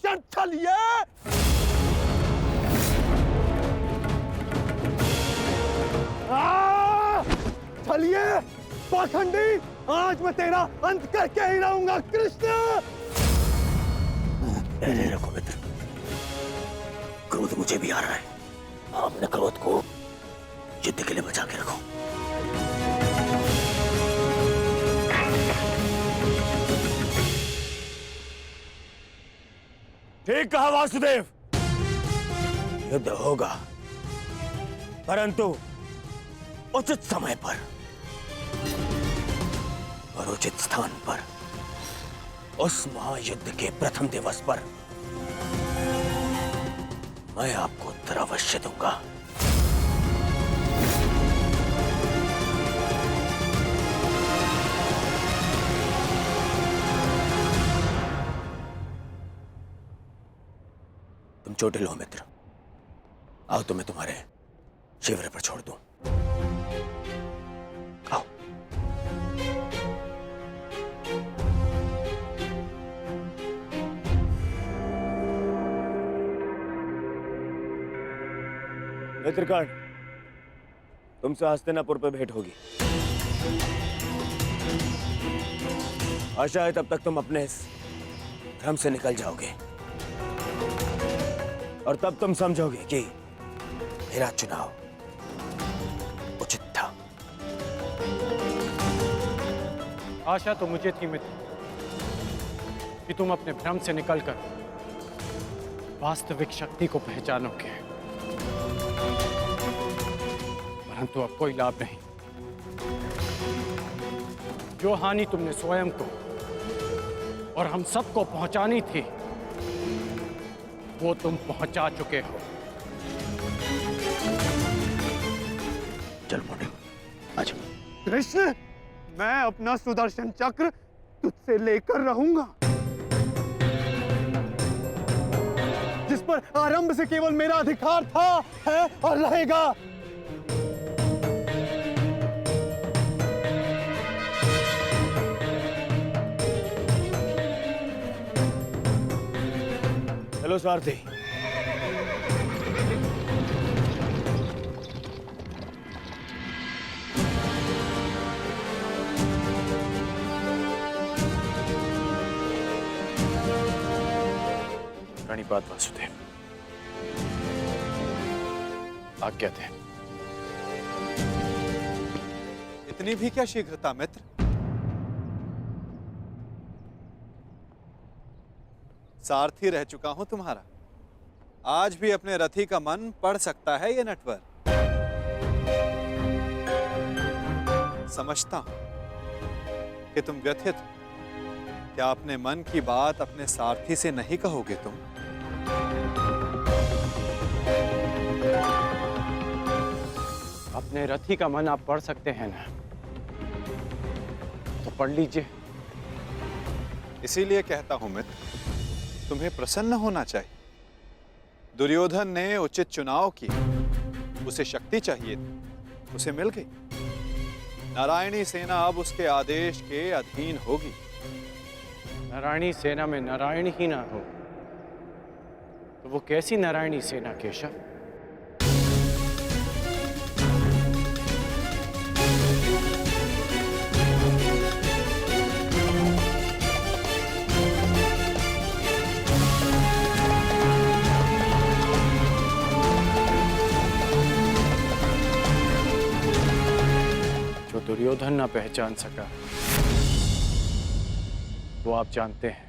दुष्यंत चलिए। चलिए पाखंडी, आज मैं तेरा अंत करके ही रहूंगा कृष्ण। पहले रखो मित्र, क्रोध मुझे भी आ रहा है। अपने क्रोध को युद्ध के लिए बचा के रखो। ठीक कहा वासुदेव, युद्ध होगा परंतु उचित समय पर और उचित स्थान पर। उस महायुद्ध के प्रथम दिवस पर मैं आपको उत्तर अवश्य दूंगा। तुम चोटिल हो मित्र, आओ तुम्हें तुम्हारे शिविर पर छोड़ दूं। आओ। मित्रकर्ण, तुमसे हस्तिनापुर पर भेंट होगी। आशा है तब तक तुम अपने इस भ्रम से निकल जाओगे और तब तुम समझोगे कि मेरा चुनाव उचित था। आशा तो मुझे थी मित्र कि तुम अपने भ्रम से निकलकर वास्तविक शक्ति को पहचानोगे, परंतु अब कोई लाभ नहीं। जो हानि तुमने स्वयं को और हम सबको पहुंचानी थी वो तुम पहुंचा चुके हो। चल मोटे, आज कृष्ण, मैं अपना सुदर्शन चक्र तुझसे लेकर रहूंगा, जिस पर आरंभ से केवल मेरा अधिकार था, है और रहेगा। हेलो सारथी। प्रणिपात वासुदेव, आज्ञा थे। इतनी भी क्या शीघ्रता मित्र? सारथी रह चुका हूं तुम्हारा। आज भी अपने रथी का मन पढ़ सकता है ये नटवर। समझता हूं कि तुम व्यथित हो। क्या अपने मन की बात अपने सारथी से नहीं कहोगे तुम? अपने रथी का मन आप पढ़ सकते हैं ना, तो पढ़ लीजिए। इसीलिए कहता हूं मित्र, तुम्हें प्रसन्न होना चाहिए। दुर्योधन ने उचित चुनाव किया, उसे शक्ति चाहिए थी, उसे मिल गई। नारायणी सेना अब उसके आदेश के अधीन होगी। नारायणी सेना में नारायण ही ना हो तो वो कैसी नारायणी सेना केशव? जो दुर्योधन ना पहचान सका वो आप जानते हैं,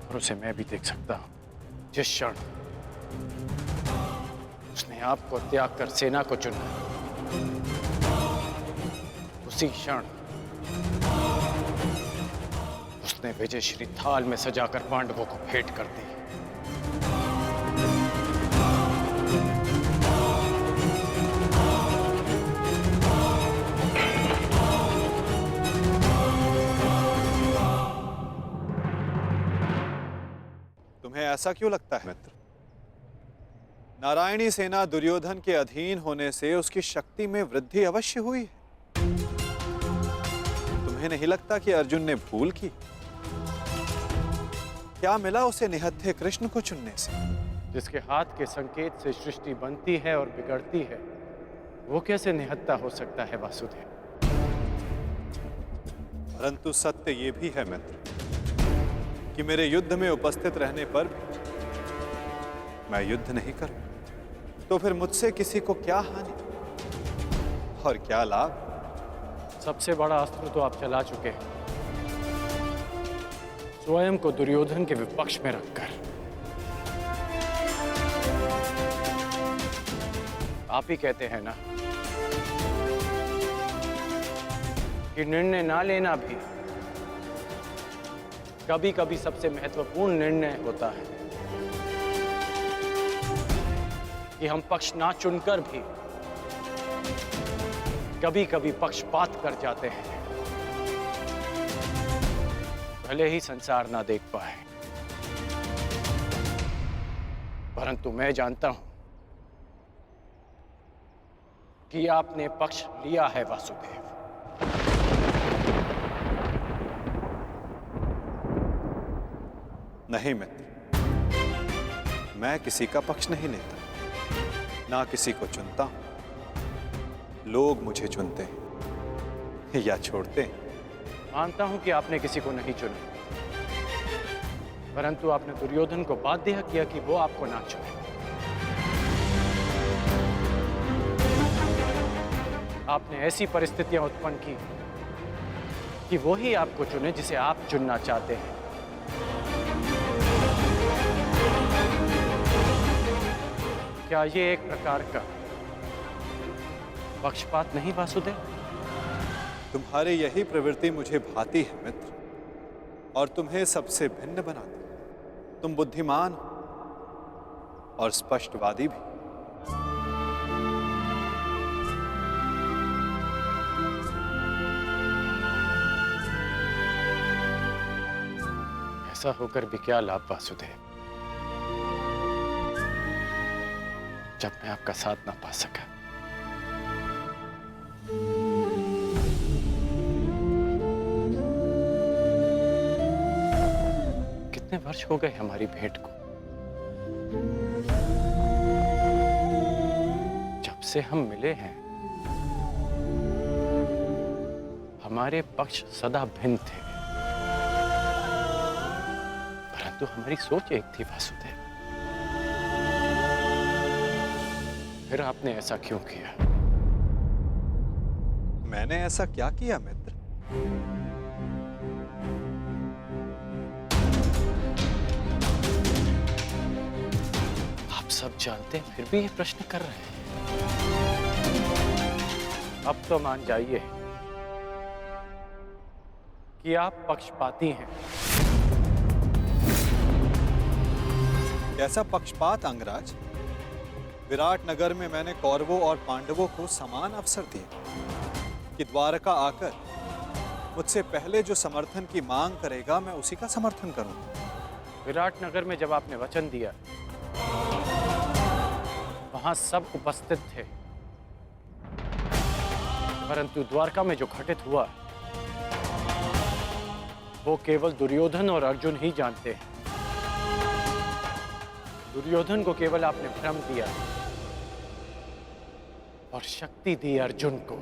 और उसे मैं भी देख सकता हूं। जिस क्षण उसने आपको त्याग कर सेना को चुना, उसी क्षण उसने विजयश्री थाल में सजाकर पांडवों को भेंट कर दी। तुम्हें ऐसा क्यों लगता है मित्र? नारायणी सेना दुर्योधन के अधीन होने से उसकी शक्ति में वृद्धि अवश्य हुई है। तुम्हें नहीं लगता कि अर्जुन ने भूल की? क्या मिला उसे निहत्थे कृष्ण को चुनने से? जिसके हाथ के संकेत से सृष्टि बनती है और बिगड़ती है, वो कैसे निहत्था हो सकता है वासुदेव? परंतु सत्य ये भी है मित्र कि मेरे युद्ध में उपस्थित रहने पर मैं युद्ध नहीं करूं, तो फिर मुझसे किसी को क्या हानि और क्या लाभ? सबसे बड़ा अस्त्र तो आप चला चुके हैं, स्वयं को दुर्योधन के विपक्ष में रखकर। आप ही कहते हैं ना कि निर्णय ना लेना भी कभी कभी सबसे महत्वपूर्ण निर्णय होता है, कि हम पक्ष ना चुनकर भी कभी कभी पक्षपात कर जाते हैं, भले ही संसार ना देख पाए। परंतु मैं जानता हूं कि आपने पक्ष लिया है वासुदेव। नहीं मित्र, मैं किसी का पक्ष नहीं लेता, ना किसी को चुनता हूं। लोग मुझे चुनते हैं या छोड़ते हैं। मानता हूं कि आपने किसी को नहीं चुना, परंतु आपने दुर्योधन को बाध्य किया कि वो आपको ना चुने। आपने ऐसी परिस्थितियां उत्पन्न की कि वो ही आपको चुने जिसे आप चुनना चाहते हैं। क्या ये एक प्रकार का पक्षपात नहीं वासुदेव? तुम्हारी यही प्रवृत्ति मुझे भाती है मित्र, और तुम्हें सबसे भिन्न बनाती। तुम बुद्धिमान हो और स्पष्टवादी भी। ऐसा होकर भी क्या लाभ वासुदेव, जब मैं आपका साथ ना पा सका। कितने वर्ष हो गए हमारी भेंट को, जब से हम मिले हैं हमारे पक्ष सदा भिन्न थे, परंतु हमारी सोच एक थी वासुदेव। फिर आपने ऐसा क्यों किया? मैंने ऐसा क्या किया मित्र? आप सब जानते हैं फिर भी ये प्रश्न कर रहे हैं। अब तो मान जाइए कि आप पक्षपाती हैं। कैसा पक्षपात अंगराज? विराट नगर में मैंने कौरवों और पांडवों को समान अवसर दिए कि द्वारका आकर मुझसे पहले जो समर्थन की मांग करेगा मैं उसी का समर्थन करूंगा। विराट नगर में जब आपने वचन दिया, वहां सब उपस्थित थे, परंतु द्वारका में जो घटित हुआ वो केवल दुर्योधन और अर्जुन ही जानते हैं। दुर्योधन को केवल आपने भ्रम दिया और शक्ति दी अर्जुन को।